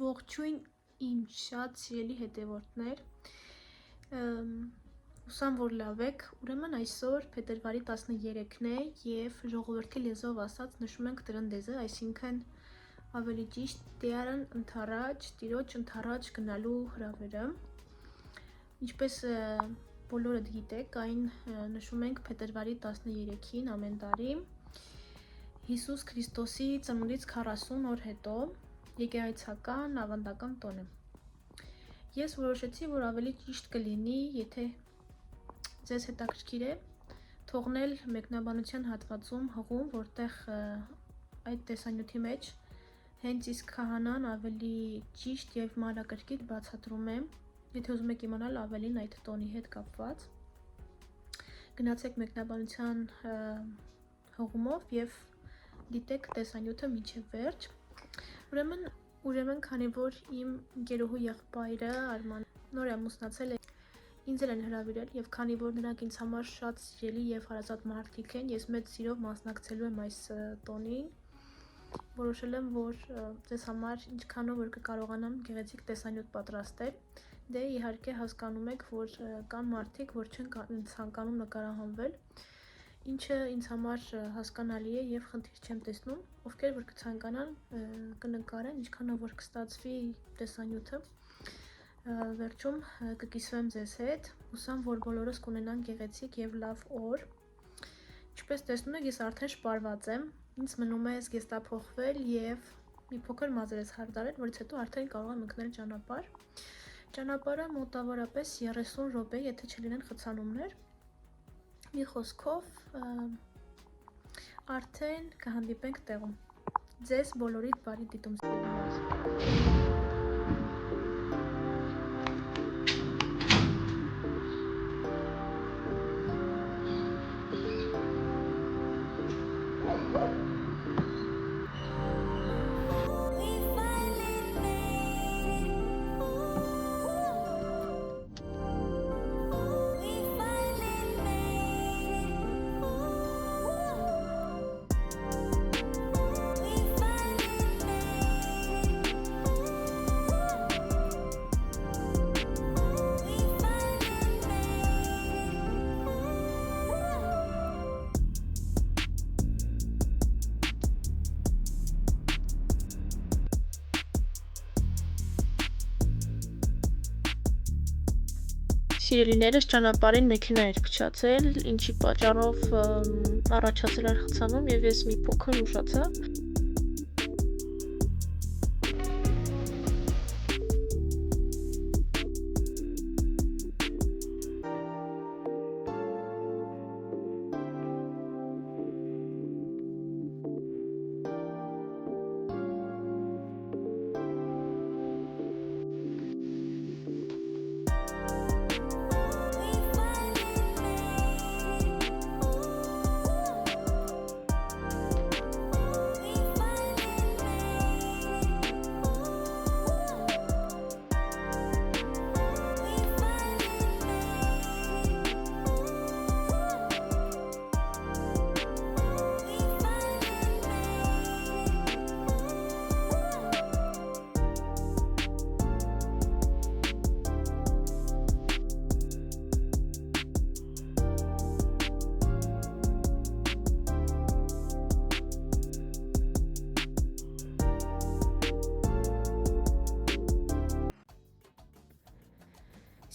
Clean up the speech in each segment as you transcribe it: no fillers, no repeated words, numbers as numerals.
Ողջույն իմ շատ սիրելի հետևորդներ, հուսամ որ լավ եք, ուրեմն այսօր փետրվարի 13-ն է և ժողովրդի լեզվով ասած նշում ենք տրնդեզը, այսինքն ավելի ճիշտ Տերն ընդառաջ, Տիրոջ ընդառաջ գնալու հրավերը, ինչպես բոլորդ գիտեք, այն նշում ենք փետրվարի 13-ին ամեն տարի, Հիսուս Քրիստոսի ծնունդից 40 օր հետո եկեղեցական ավանդական տոնը։ Ես որոշեցի, որ ավելի ճիշտ կլինի, եթե ձեզ հետաքրքիր է, թողնել մեկնաբանության հատվածում հղում, որտեղ այդ տեսանյութի մեջ հենց իսկ քահանան ավելի ճիշտ և մանրակրկիտ բացատրում է, եթե ուզում եք իմանալ ավելին այդ տոնի հետ կապված, գնացեք մեկնաբանության հղումով և դիտեք տեսանյութը մինչև վերջ։ Ուրեմն, քանի որ իմ ընկերուհու եղբայրը Արման նոր է ամուսնացել է, ինձ են հրավիրել և քանի որ նրանք ինձ համար շատ սիրելի և հարազատ մարդիկ են, ես մեծ սիրով մասնակցելու եմ այս տոնին, որոշել եմ, որ ձեզ համար ինչքանով որ կկարողանամ գեղեցիկ տեսանյութ պատրաստել, դե իհարկե հասկանում եք, որ կան մարդիկ, որ չեն ցանկանում նկարահանվել, ինչը ինձ համար հասկանալի է և խնդիր չեմ տեսնում, ովքեր որ կցանկանան կնկարեն, ինչքանով որ կստացվի տեսանյութը, վերջում կկիսվեմ ձեզ հետ, հուսամ, որ բոլորս կունենան գեղեցիկ և լավ օր, ինչպես տեսնում եք, ես արդեն շպարված եմ, ինձ մնում է զգեստափոխվել և մի փոքր մազերս հարդարել, որից հետո արդեն կարող եմ ընկնել ճանապարհ, ճանապարհը մոտավորապես 30 րոպե, եթե չլինեն խցանումներ, մի խոսքով արդեն կհանդիպենք տեղում, ձեզ բոլորիդ բարի դիտում սիրելիներ։ Սիրելիներս ճանապարհին մեքենա էր փչացել, ինչի պատճառով առաջացել էր խցանում և ես մի փոքր ուշացա։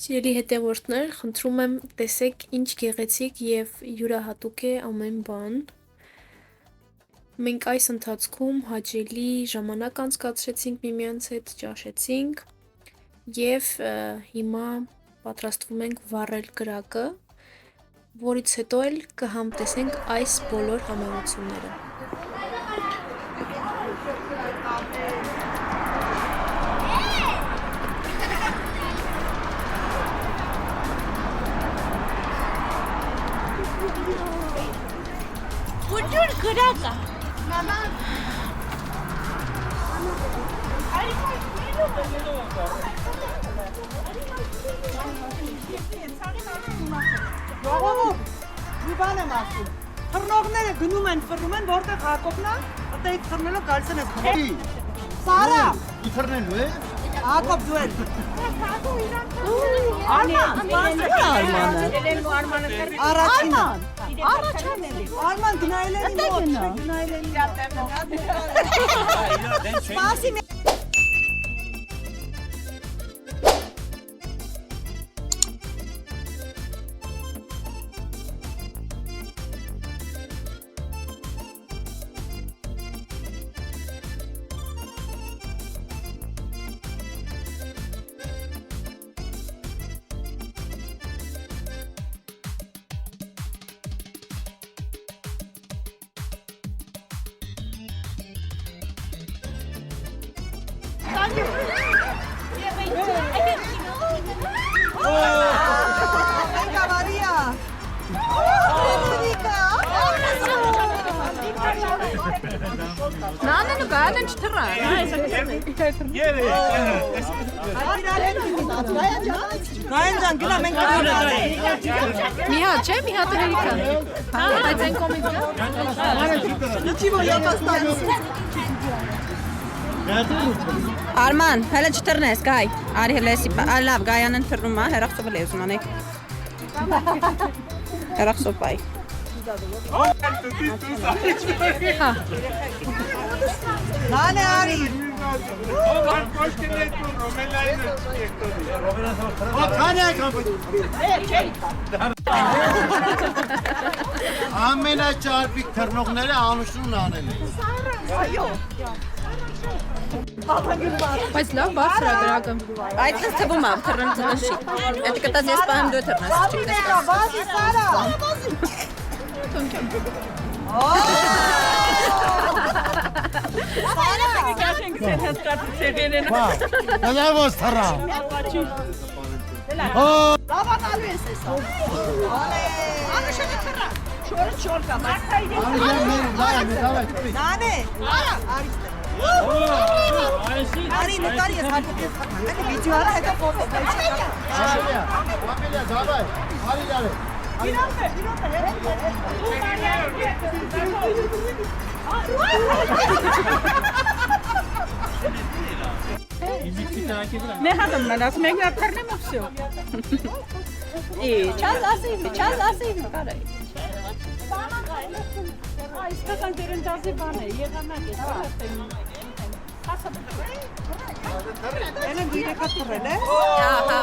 Սիրելի հետևորդներ, խնդրում եմ տեսեք ինչ գեղեցիկ և յուրահատուկ է ամեն բան։ Մենք այս ընթացքում հաճելի ժամանակ անցկացրեցինք միմյանց հետ, ճաշեցինք և հիմա պատրաստվում ենք վառել կրակը, որից հետո էլ կհամտեսենք այս բոլոր համեմությունները։ Ջուր գրակա։ Ժողովուրդ, մի բան եմ ասում։ Թռնողները գնում են, որտեղ Հակոբն է, այդտեղ թռնելով գալիս են այս խմբի։ Սարա, Իթռնելու է։ Ակոբ դու ես։ Առաջինը։ Արման գնայել են մոտ։ Գնայել են։ Սպասի Նանն ու գանն չթռա։ Գայան ջան գնա մենք Մի հատ չէ, մի հատ հերիքա։ Բայց այն կոմից գա։ Ինչի որ յապաստանց։ Արման, հələ չթռնես, գայ։ Արի հլեսի, լավ, գայանն թռնում է, հերախսով էլ է ուզում անեք։ Հերախսով բայ։ Նանե արի։ Ամենաճարպիկ թռնողները անուշնուն անել են։ Բայց լավ բարձր է գրակը։ Այդ ինձ թվում է, թռնեմ թռնշի։ Էդի կտած ես պահեմ դու թռնես, չգիտես կաս։ Բազի Սարա։ Դա ո՞ս թռա։ Լավանալու ես էսա։ Անուշը թռա։ Չոր կա, բայց Նանե, արա, արիստե։ Արի նկարի ես հարկոտ ես հարկոտ։ Վիդեո արա հետո ֆոտո։ Ամելիա, դավայ, արի յարե։ Իրոք է, Ne hadam ben az megler karnem все. Չազ ասիվ, կարայ։ İstersen derin taze bana yeğenek et. Ele direkt atırele. Ահա։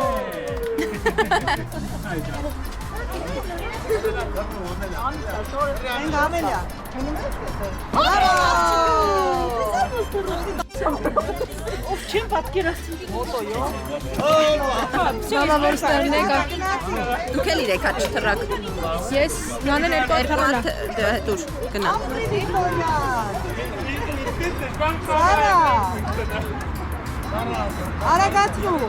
Են ամելիա։ Of kim պատկերացնի։ Լավավոր ստերն եկա։ Դուք էլ իրեք հաչ թռակ։ Ես նանն երկու հատ թռնա։ Դուր, գնա։ Արա։ Արագացրու։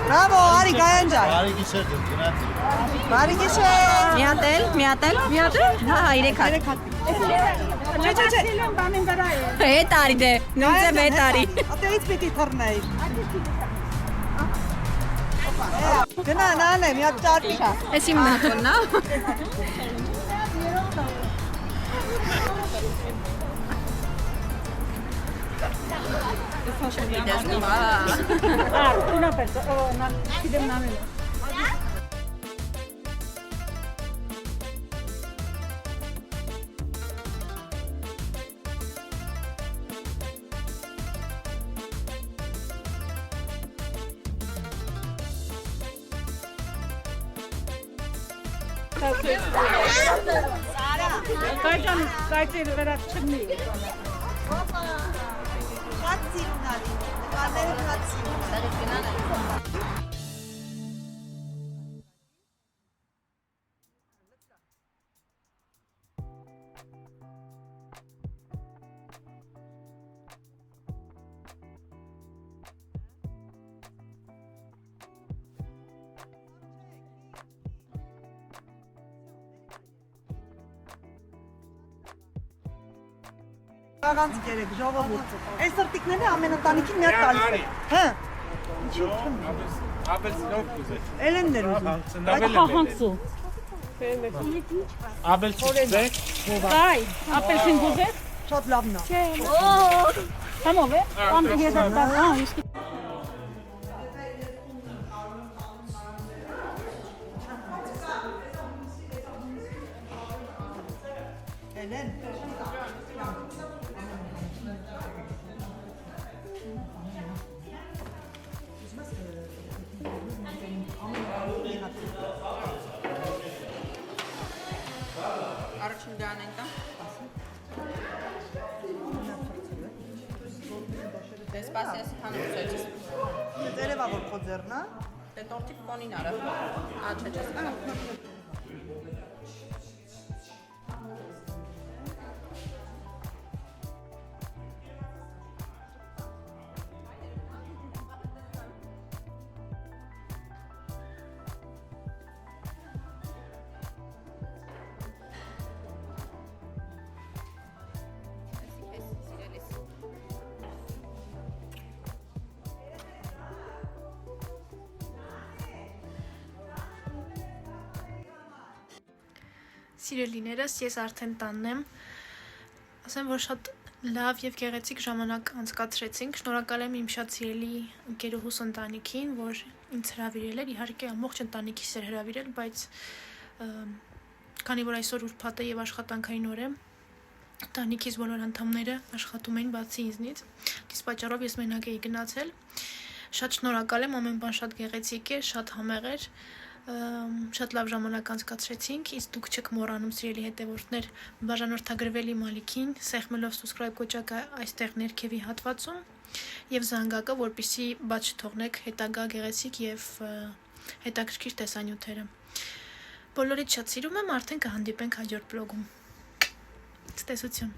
Bravo, Ari Gayan ջան։ Արի գիշեր դու գնացի։ Բարի գիշեր։ Միատել։ Հա, իրեք հաչ։ Չէ։ Բանին վրա է։ Հետ արի դե, նույնց է վետ արի։ Ատեից պիտի թռնեի։ Գնա նանե, մի հատ ճարպի։ Էս իմ նատոնն է։ Una persona, gidem namen. Kayıtları verak çıkmıyor. Հացի ունալի։ Կաները հացի։ Աղանցիկ երեք, ժողովուրդ։ Այս սրտիկները ամենատանիքին մի հատ տալիս է։ Հա։ Ինչի՞ Ապելսինով կուզեք։ Էլեններ ուզում։ Ծնավել եմ։ Հանգսու։ Ապելսին կուզեք։ Գայ, ապելսին գուզեր։ Շատ լավն է։ Համով է։ Կամ դե հետո դա, իսկ Էլեն։ Առաջին դան են տա։ Դե սպասես քանը ուզեցես։ Երևա որ խոձերն է։ Դե տորտի կոնին արա։ Աչա չես։ Սիրելիներս, ես արդեն տանն եմ, ասեմ, որ շատ լավ և գեղեցիկ ժամանակ անցկացրեցինք, շնորհակալ եմ իմ շատ սիրելի ընկերուհուս ընտանիքին, որ ինձ հրավիրել էր, իհարկե ամբողջ ընտանիքիս էր հրավիրել, բայց քանի որ այսօր ուրբաթ է և աշխատանքային օր է, ընտանիքիս բոլոր անդամները աշխատում էին բացի ինձնից, իսկ պատճառով ես մենակ էի գնացել, շատ շնորհակալ եմ, ամեն բան շատ գեղեցիկ էր, շատ համեղ էր, շատ լավ ժամանակ անցկացրեցինք, իսկ դուք չեք մոռանում սիրելի հետևորդներ բաժանորդագրվել իմ ալիքին, սեղմելով subscribe կոճակը այստեղ ներքևի հատվածում և զանգակը, որպեսզի բաց չթողնեք հետագա գեղեցիկ և հետաքրքիր տեսանյութերը։ Բոլորիդ շատ սիրում եմ, արդեն կհանդիպենք հաջորդ բլոգում։ Ցտեսություն։